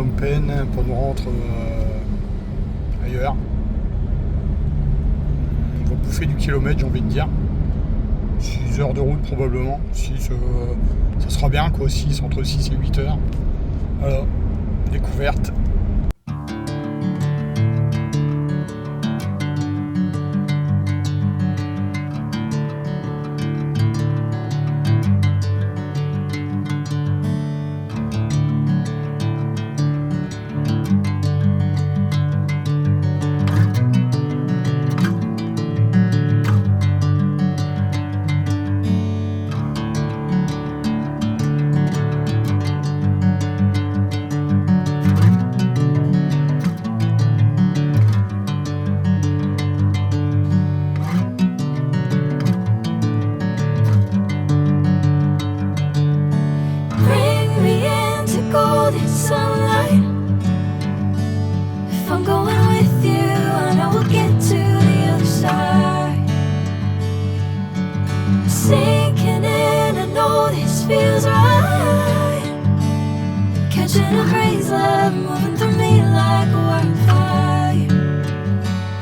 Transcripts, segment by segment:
Phnom Penh pour nous rendre ailleurs. On va bouffer du kilomètre, j'ai envie de dire. 6 heures de route probablement. Ça sera bien quoi, entre 6 et 8 heures. Voilà, découverte. Sinking in, I know this feels right. Catching a crazy love, moving through me like a wildfire,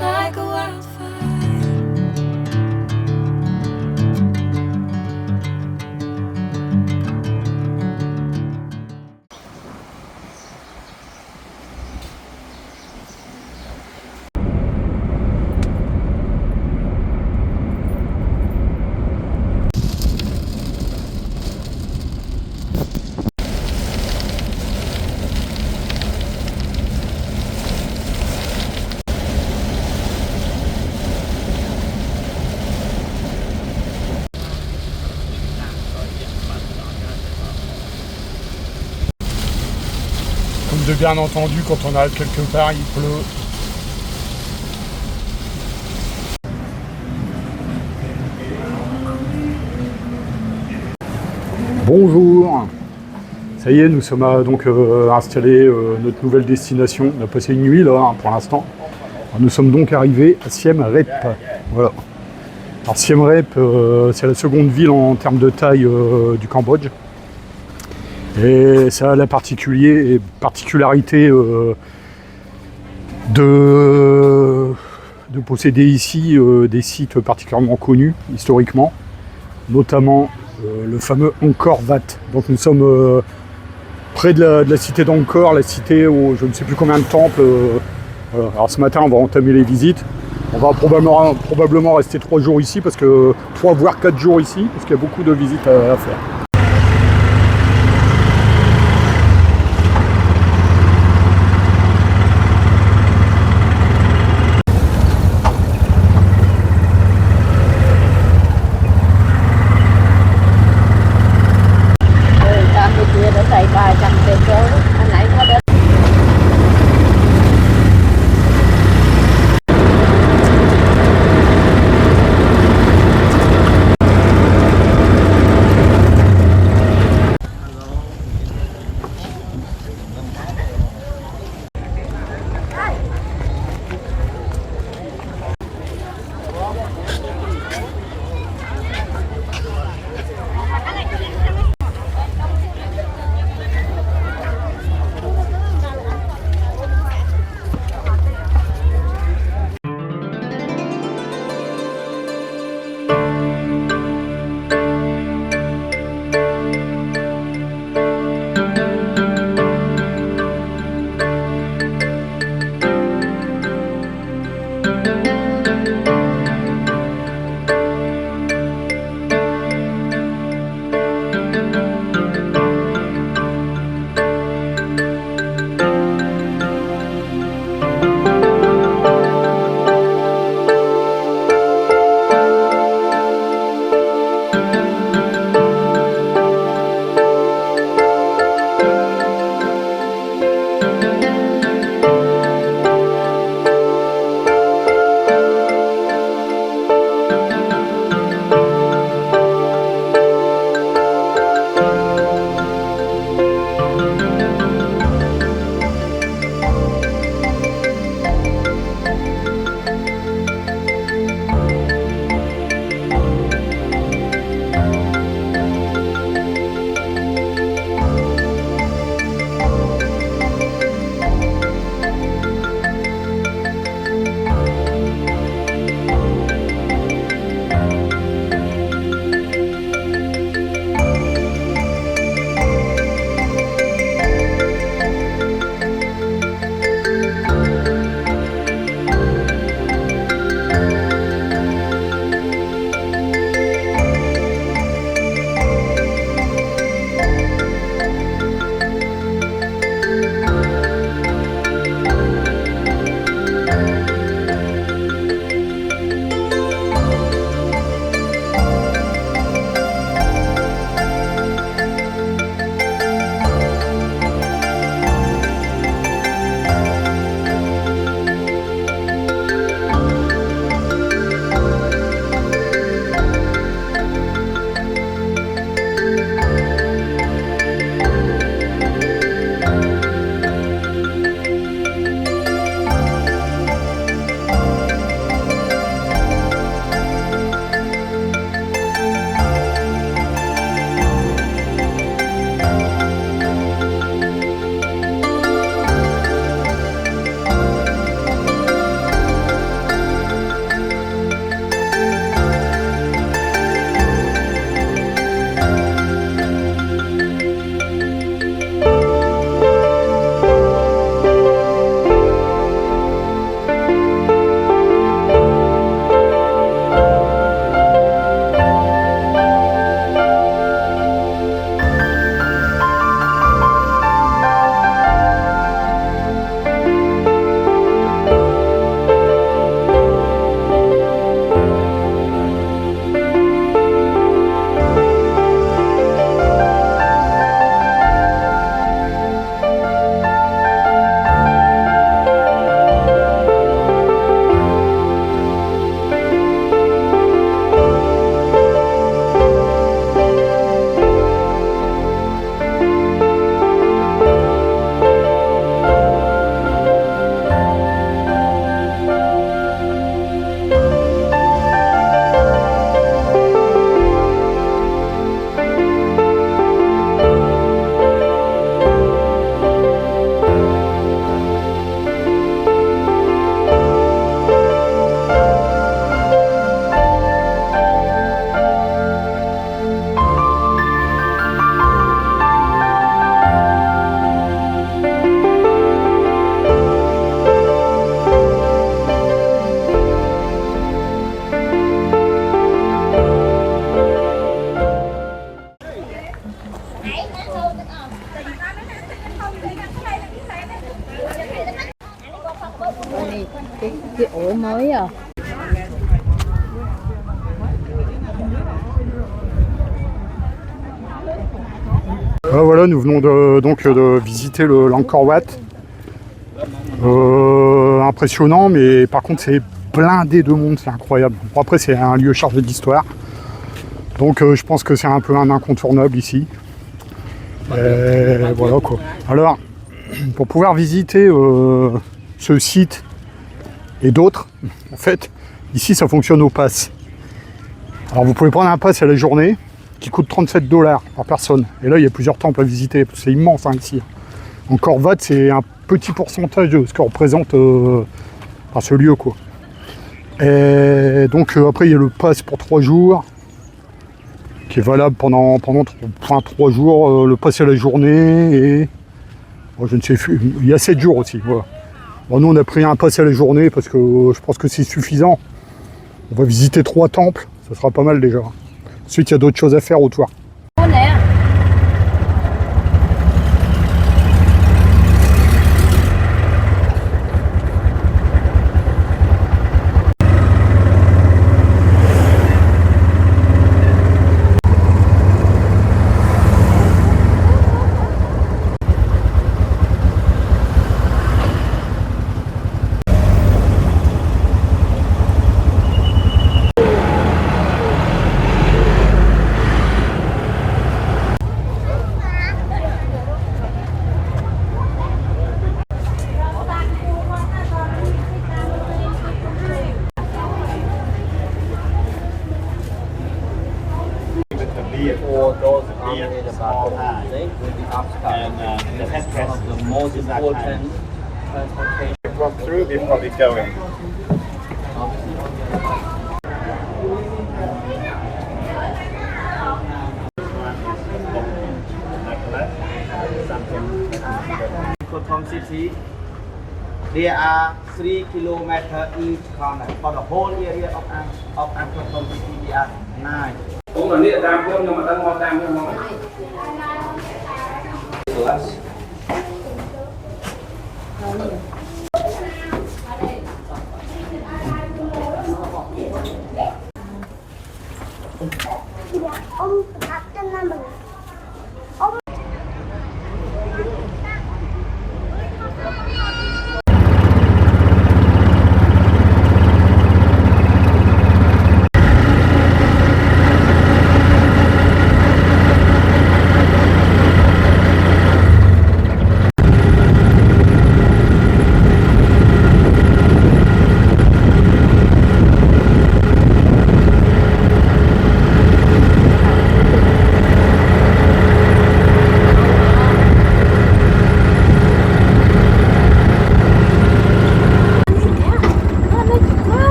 like a wildfire. Comme de bien entendu, quand on arrive quelque part, il pleut. Bonjour. Ça y est, nous sommes installés notre nouvelle destination. On a passé une nuit là pour l'instant. Nous sommes donc arrivés à Siem Reap. Voilà. Alors Siem Reap, c'est la seconde ville en termes de taille du Cambodge. Et ça a la particularité de posséder ici des sites particulièrement connus historiquement, notamment le fameux Angkor Wat. Donc nous sommes près de la cité d'Angkor, la cité où je ne sais plus combien de temples. Voilà. Alors ce matin on va entamer les visites. On va probablement rester 3 jours ici, 3 voire 4 jours ici, parce qu'il y a beaucoup de visites à faire. Voilà, nous venons de visiter l'Angkor Wat. Impressionnant, mais par contre c'est blindé de monde, c'est incroyable. Bon, après c'est un lieu chargé d'histoire, donc je pense que c'est un peu un incontournable ici. Voilà quoi. Alors, pour pouvoir visiter ce site et d'autres, en fait, ici ça fonctionne au pass. Alors vous pouvez prendre un pass à la journée qui coûte 37 $ par personne. Et là il y a plusieurs temples à visiter, c'est immense hein, ici. Angkor Wat c'est un petit pourcentage de ce que représente ce lieu quoi. Et donc après il y a le pass pour 3 jours qui est valable pendant 3 jours, le pass à la journée et bon, je ne sais plus, il y a 7 jours aussi. Voilà. Bon, nous on a pris un pass à la journée parce que je pense que c'est suffisant. On va visiter 3 temples, ça sera pas mal déjà. Ensuite il y a d'autres choses à faire autour. For those in small hands, will be upscale. And the head one of the most important transportation. Walk through before we go in. Kotom City, there are 3 kilometers each corner. For the whole area of Kotom City, there are 9.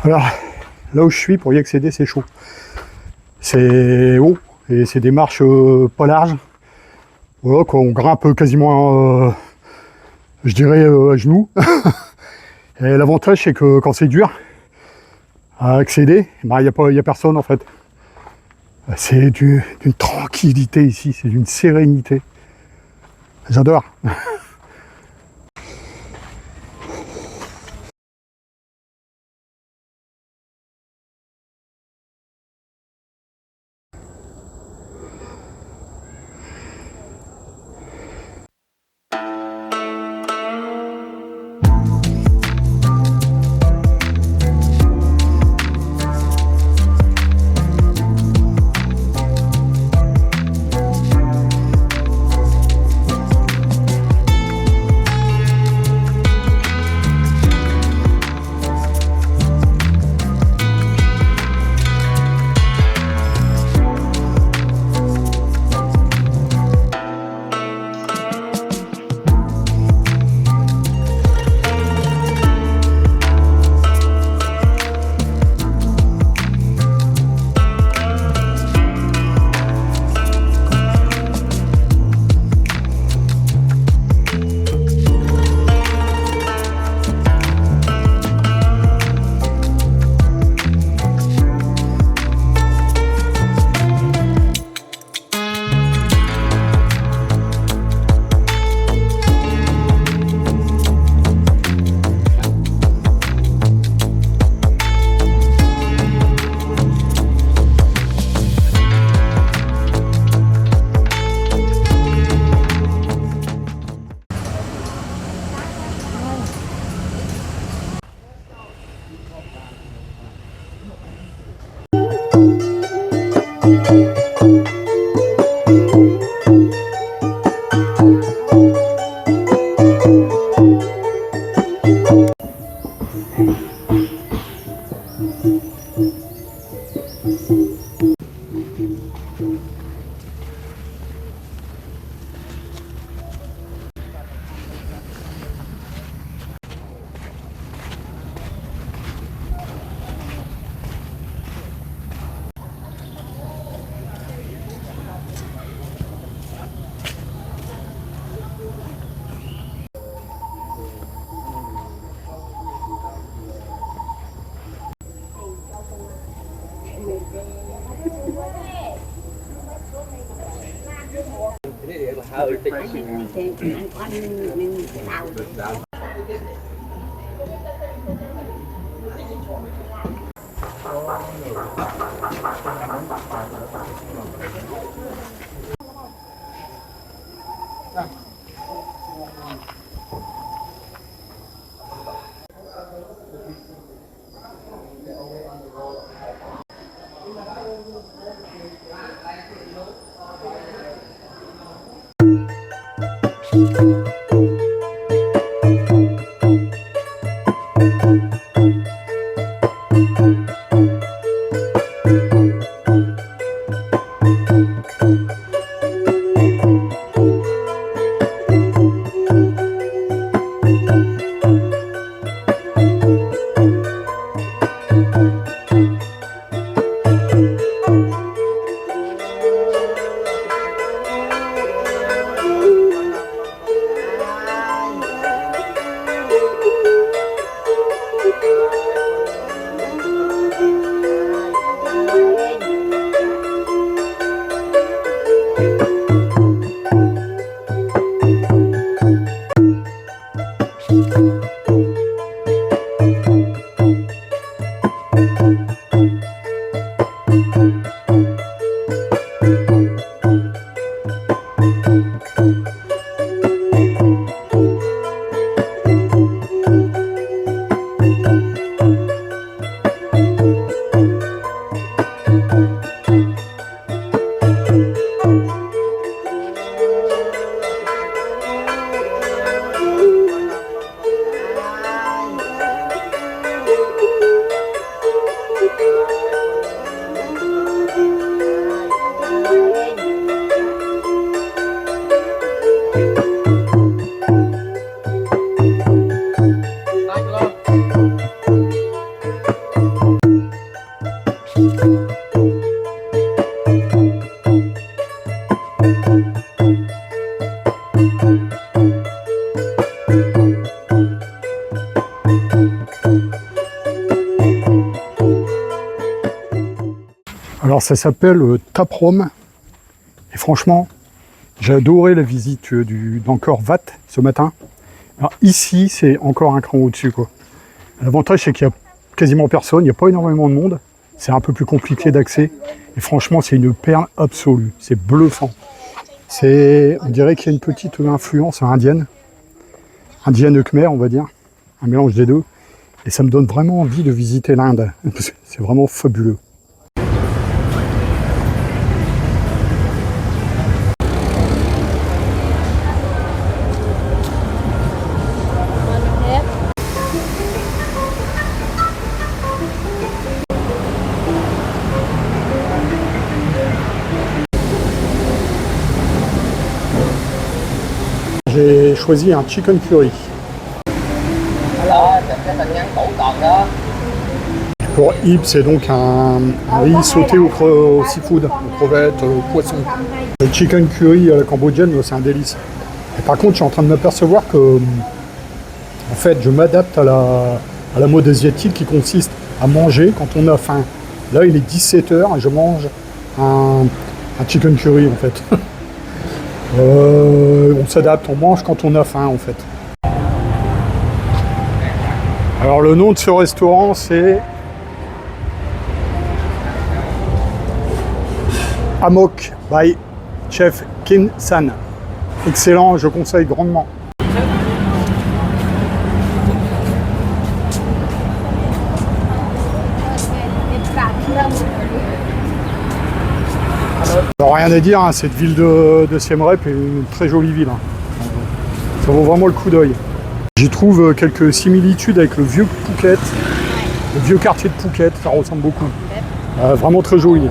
Alors, là où je suis, pour y accéder, c'est chaud. C'est haut, et c'est des marches pas larges. Voilà, quoi, on grimpe quasiment, je dirais, à genoux. Et l'avantage, c'est que quand c'est dur à accéder, bah, il n'y a personne en fait. C'est d'une tranquillité ici, c'est d'une sérénité. J'adore. Alors ça s'appelle Taprome et franchement j'ai adoré la visite d'Angkor Wat ce matin. Alors ici c'est encore un cran au-dessus quoi. L'avantage c'est qu'il y a quasiment personne, il n'y a pas énormément de monde, c'est un peu plus compliqué d'accès et franchement c'est une perle absolue, c'est bluffant. On dirait qu'il y a une petite influence indienne khmer on va dire, un mélange des deux et ça me donne vraiment envie de visiter l'Inde, c'est vraiment fabuleux. J'ai choisi un chicken curry. Pour Ib, c'est donc un riz sauté au seafood, aux crevettes, au poisson. Le chicken curry à la cambodgienne, c'est un délice. Et par contre, je suis en train de m'apercevoir que, en fait, je m'adapte à la mode asiatique qui consiste à manger quand on a faim. Là, il est 17h et je mange un chicken curry, en fait. On s'adapte, on mange quand on a faim en fait. Alors le nom de ce restaurant c'est Amok by Chef Kim San. Excellent, je conseille grandement. Alors rien à dire, hein, cette ville de Siem Reap est une très jolie ville. Hein. Ça vaut vraiment le coup d'œil. J'y trouve quelques similitudes avec le vieux Phuket, le vieux quartier de Phuket, ça ressemble beaucoup. Vraiment très joli.